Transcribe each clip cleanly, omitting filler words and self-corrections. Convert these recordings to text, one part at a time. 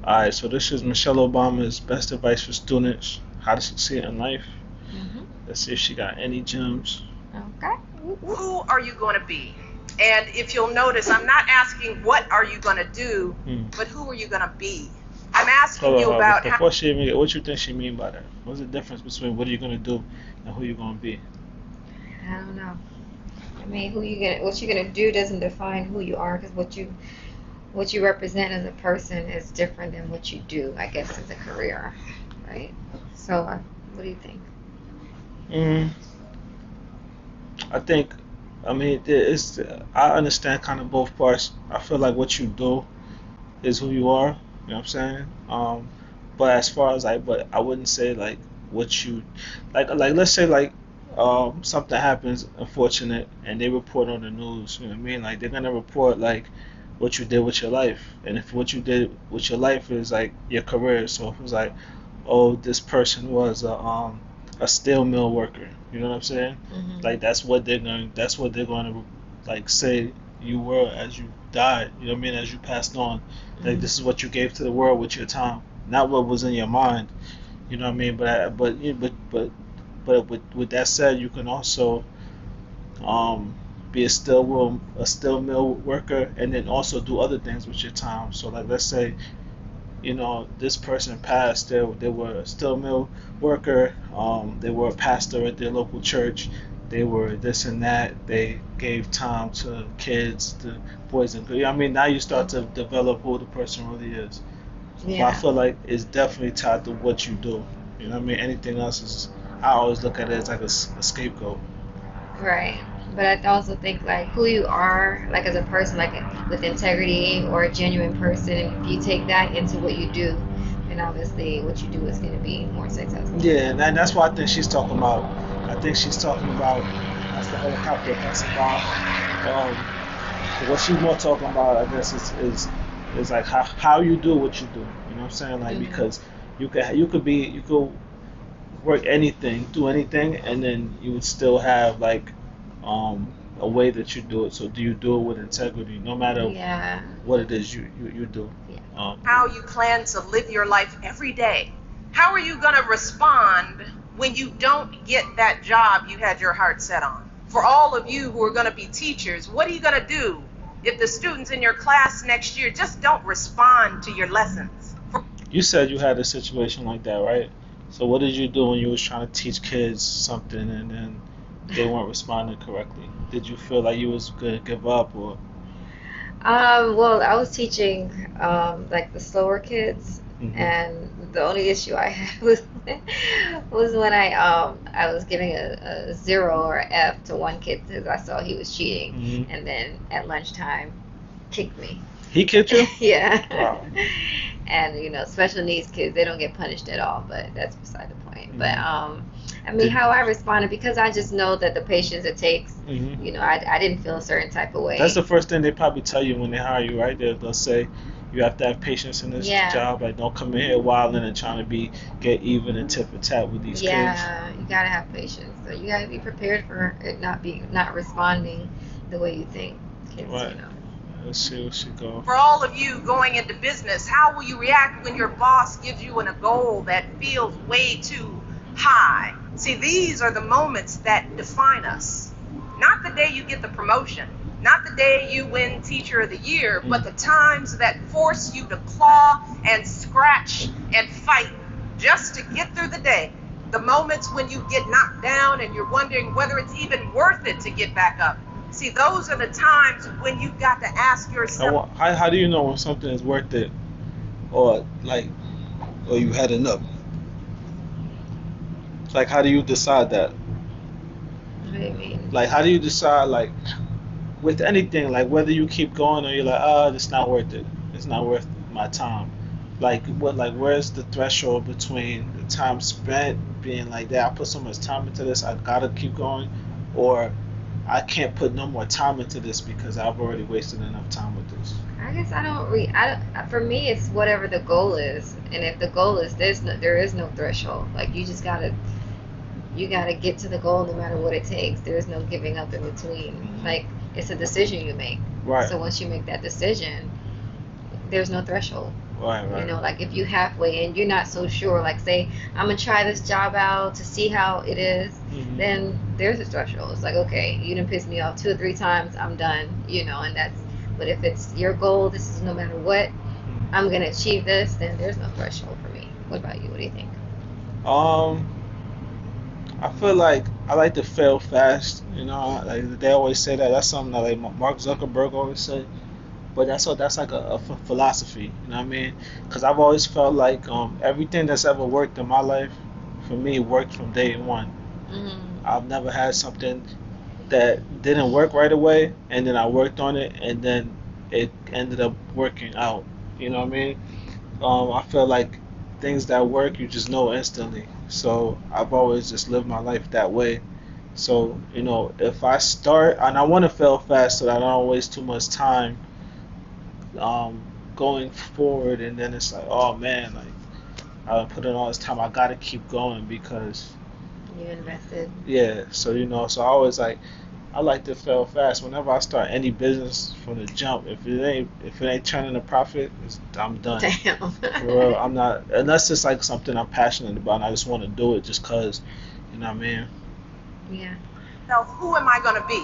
Alright, so this is Michelle Obama's best advice for students, how to succeed in life. Hmm. Let's see if she got any gems. Okay. Who are you going to be? And if you'll notice, I'm not asking what are you going to do, but who are you going to be? I'm asking you about how. Before she even, what you think she mean by that? What's the difference between what are you gonna do and who you gonna be? I don't know. I mean, what you're gonna do doesn't define who you are, because what you represent as a person is different than what you do, I guess, as a career, right? So, what do you think? Mm, I think, I mean, it's. I understand kind of both parts. I feel like what you do is who you are. You know what I'm saying? But as far as like, but I wouldn't say like what you, like let's say like, something happens unfortunate and they report on the news. You know what I mean? Like they're gonna report like what you did with your life, and if what you did with your life is like your career, so if it was like, oh, this person was a steel mill worker. You know what I'm saying? Hmm. Like that's what they're going to like say you were as you died. You know what I mean? As you passed on, like Hmm. this is what you gave to the world with your time, not what was in your mind. You know what I mean? But with that said, you can also be a steel mill worker and then also do other things with your time. So like let's say this person passed. They were a steel mill worker. They were a pastor at their local church. They were this and that. They gave time to kids, to boys and girls. I mean, now you start to develop who the person really is. But I Yeah. feel like it's definitely tied to what you do. You know what I mean? Anything else is, I always look at it as like a scapegoat. Right. But I also think like who you are, like as a person, like with integrity or a genuine person, if you take that into what you do, then obviously what you do is going to be more successful. Yeah, and that's what I think she's talking about. I think she's talking about that's the helicopter passing by. What she's more talking about, I guess, is like how you do what you do. You know what I'm saying? Like Hmm. because you could work anything, do anything, and then you would still have like a way that you do it. So do you do it with integrity, no matter Yeah. what it is you do? Yeah. How you plan to live your life every day. How are you going to respond when you don't get that job you had your heart set on? For all of you who are going to be teachers, what are you going to do if the students in your class next year just don't respond to your lessons? You said you had a situation like that, right? So what did you do when you was trying to teach kids something and then they weren't responding correctly? Did you feel like you was gonna give up or? Well, I was teaching like the slower kids, Hmm. and the only issue I had was when I was giving a zero or a F to one kid because I saw he was cheating, Hmm. and then at lunchtime kicked me. He kicked you? Yeah. Wow. And special needs kids, they don't get punished at all, but that's beside the point. But Hmm. I mean, Did. how I responded, because I just know that the patience it takes, Hmm. I didn't feel a certain type of That's the way. first thing they probably tell you when they hire you, right? They'll say you have to have patience in this Yeah. job. Like don't come in here wilding and trying to get even and tip for tat with these kids. Yeah, you gotta have patience. So you gotta be prepared for it not responding the way you think kids. Right. Let's see where she go. For all of you going into business, how will you react when your boss gives you a goal that feels way too high? See, these are the moments that define us. Not the day you get the promotion, not the day you win Teacher of the Year, but the times that force you to claw and scratch and fight just to get through the day. The moments when you get knocked down and you're wondering whether it's even worth it to get back up. See, those are the times when you've got to ask yourself. How do you know when something is worth it or like or you had enough? Like how do you decide that? What do you mean? Like how do you decide like with anything like whether you keep going or you're like it's not worth it. It's not worth my time. Like where's the threshold between the time spent being like that I put so much time into this I gotta keep going or I can't put no more time into this because I've already wasted enough time with this. I guess I don't. For me, it's whatever the goal is, and if the goal is there is no threshold. Like you gotta get to the goal no matter what it takes. There's no giving up in between. Hmm. Like it's a decision you make. Right. So once you make that decision, there's no threshold. Right, You right. know, like if you halfway and you're not so sure, like say, I'm gonna try this job out to see how it is, Hmm. then there's a threshold. It's like, okay, you didn't piss me off 2 or 3 times, I'm done, you know, and that's, but if it's your goal, this is no matter what, I'm gonna achieve this, then there's no threshold for me. What about you? What do you think? Um, I feel like I like to fail fast. You know, like they always say that. That's something that like Mark Zuckerberg always say. But that's like a philosophy. You know what I mean? Because I've always felt like everything that's ever worked in my life, for me, worked from day one. Mm, I've never had something that didn't work right away, and then I worked on it, and then it ended up working out. You know what I mean? I feel like things that work, you just know instantly. So I've always just lived my life that way. So if I start, and I want to fail fast so that I don't waste too much time um, going forward, and then it's like, oh man, like I put in all this time, I gotta keep going because you invested. yeah. So so I like to fail fast. Whenever I start any business from the jump, if it ain't turning a profit, I'm done. Damn. For real, I'm not unless it's like something I'm passionate about and I just want to do it just cause, you know what I mean? Yeah. Who am I going to be?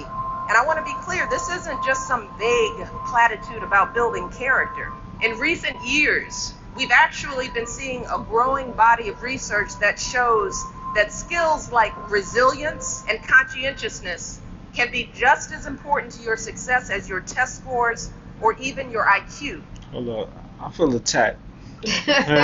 And I want to be clear, this isn't just some vague platitude about building character. In recent years, we've actually been seeing a growing body of research that shows that skills like resilience and conscientiousness can be just as important to your success as your test scores or even your IQ. Hold up, I feel attacked. For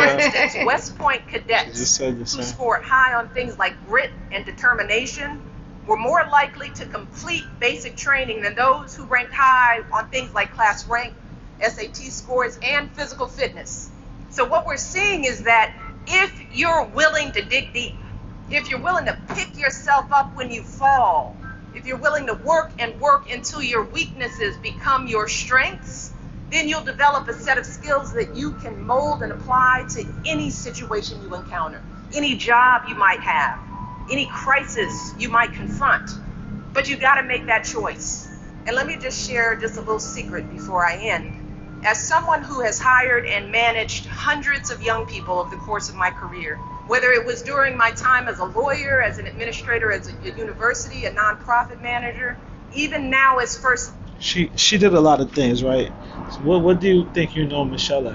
instance, West Point She cadets just said the who same. scored high on things like grit and determination were more likely to complete basic training than those who ranked high on things like class rank, SAT scores, and physical fitness. So what we're seeing is that if you're willing to dig deep, if you're willing to pick yourself up when you fall, if you're willing to work and work until your weaknesses become your strengths, then you'll develop a set of skills that you can mold and apply to any situation you encounter, any job you might have, any crisis you might confront. But you got to make that choice. And let me just share just a little secret before I end. As someone who has hired and managed hundreds of young people over the course of my career, whether it was during my time as a lawyer, as an administrator, as a university, a nonprofit manager, even now as first. She did a lot of things, right? So what do you think Michelle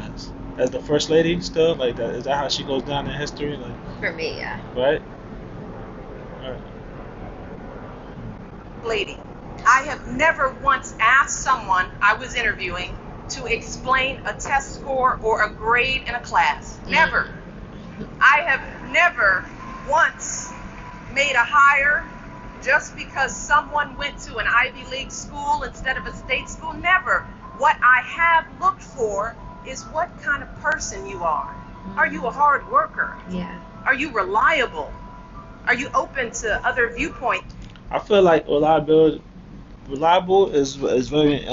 as the first lady still? Like that is that how she goes down in history? Like For me, yeah. right? Right. Lady, I have never once asked someone I was interviewing to explain a test score or a grade in a class. Never. I have never once made a hire just because someone went to an Ivy League school instead of a state school. Never. What I have looked for is what kind of person you are. Are you a hard worker? Yeah. Are you reliable? Are you open to other viewpoints? I feel like reliable is very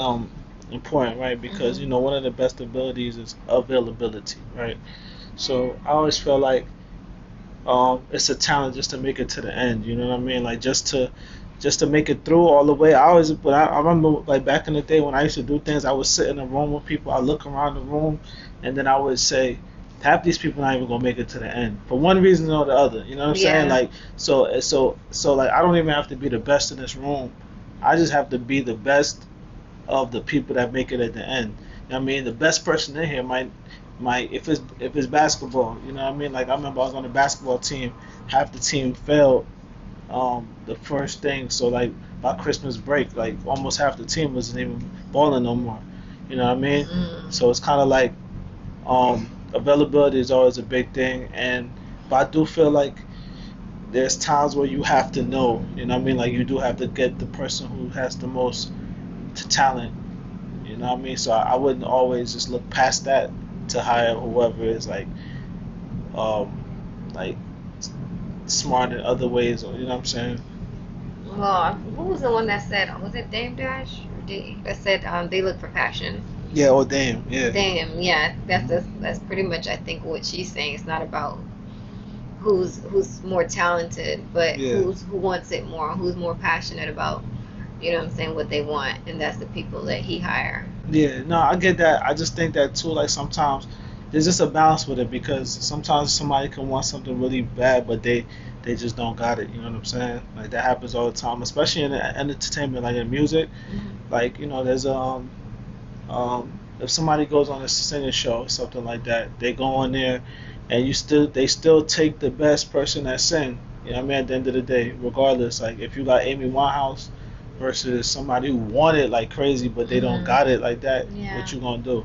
important, right? Because Mhm. one of the best abilities is availability, right? So I always feel like it's a talent just to make it to the end. You know what I mean? Like just to make it through all the way. But I remember like back in the day when I used to do things, I would sit in a room with people. I look around the room, and then I would say, half these people not even gonna make it to the end for one reason or the other. You know what I'm saying? Yeah. Like so like I don't even have to be the best in this room. I just have to be the best of the people that make it at the end. You know what I mean? The best person in here might if it's basketball, you know what I mean? Like I remember I was on the basketball team, half the team failed the first thing, so like by Christmas break, like almost half the team wasn't even balling no more. You know what I mean? Mm. So it's kind of like availability is always a big thing, and but I do feel like there's times where you have to know, you know what I mean? Like you do have to get the person who has the most talent, you know what I mean? So I wouldn't always just look past that to hire whoever is like smart in other ways, or you know what I'm saying? Well, who was the one that said, was it Dame Dash or D that said they look for passion? Yeah, oh damn, yeah. Damn, yeah, that's pretty much I think what she's saying. It's not about who's more talented, but Yeah. who wants it more, who's more passionate about, you know what I'm saying, what they want, and that's the people that he hire. Yeah, no, I get that. I just think that too, like sometimes there's just a balance with it because sometimes somebody can want something really bad, but they just don't got it. You know what I'm saying? Like that happens all the time, especially in entertainment, like in music. Mm-hmm. Like there's if somebody goes on a singing show or something like that, they go on there, and they still take the best person that sing. You know what I mean? At the end of the day, regardless, like if you got Amy Winehouse versus somebody who want it like crazy, but they don't Mm-hmm. got it like that, Yeah. what you gonna do?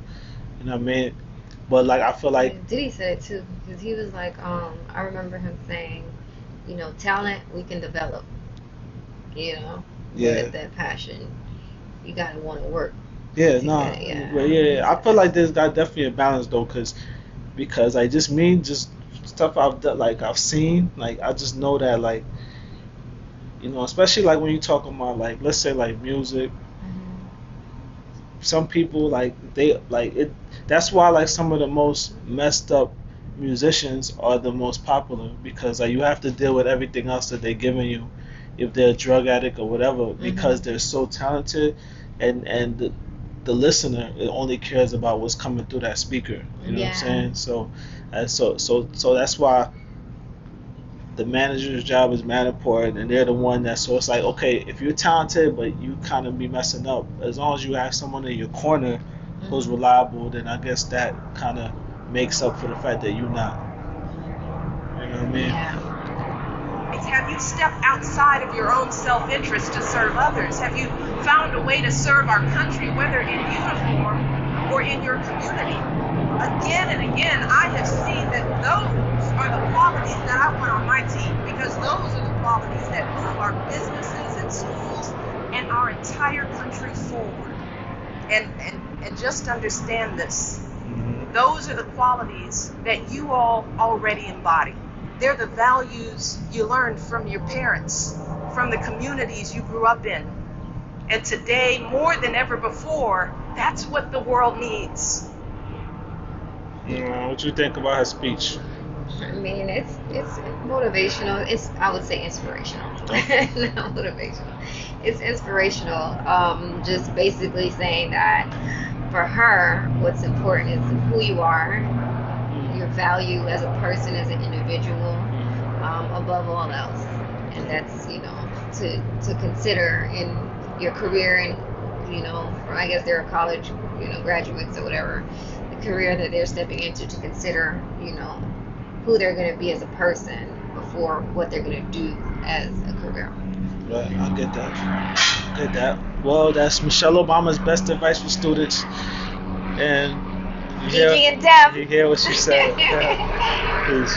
You know what I mean? But like I feel like Diddy said it too, because he was like, I remember him saying, talent we can develop, yeah, but that passion, you gotta want to work yeah, to no, get it. Yeah, but yeah, I feel like there's got definitely a balance though, because like just stuff I've done, like I've seen, like I just know that like especially like when you talking about like let's say like music, some people like they like it. That's why like some of the most messed up musicians are the most popular because like you have to deal with everything else that they're giving you if they're a drug addict or whatever because they're so talented and the listener only cares about what's coming through that speaker. You know what I'm Yeah. saying? So that's why the manager's job is mad important, and they're the one that. So it's like, okay, if you're talented, but you kind of be messing up, as long as you have someone in your corner who's reliable, then I guess that kind of makes up for the fact that you're not. You know what I mean? Yeah. It's have you stepped outside of your own self-interest to serve others? Have you found a way to serve our country, whether in uniform or in your community? Again and again, I have seen that those are the qualities that I want on my team because those are the qualities that move our businesses and schools and our entire country forward. And just understand this. Those are the qualities that you all already embody. They're the values you learned from your parents, from the communities you grew up in. And today, more than ever before, that's what the world needs. What you think about her speech? I mean, it's motivational. I would say inspirational. Not motivational. It's inspirational. Just basically saying that for her, what's important is who you are, your value as a person, as an individual, above all else, and that's to consider in your career and or I guess they're college graduates or whatever, the career that they're stepping into to consider who they're going to be as a person before what they're going to do as a career. Right, I get that. Get that. Well, that's Michelle Obama's best advice for students. And Gigi and Deb. you hear what she said. Peace.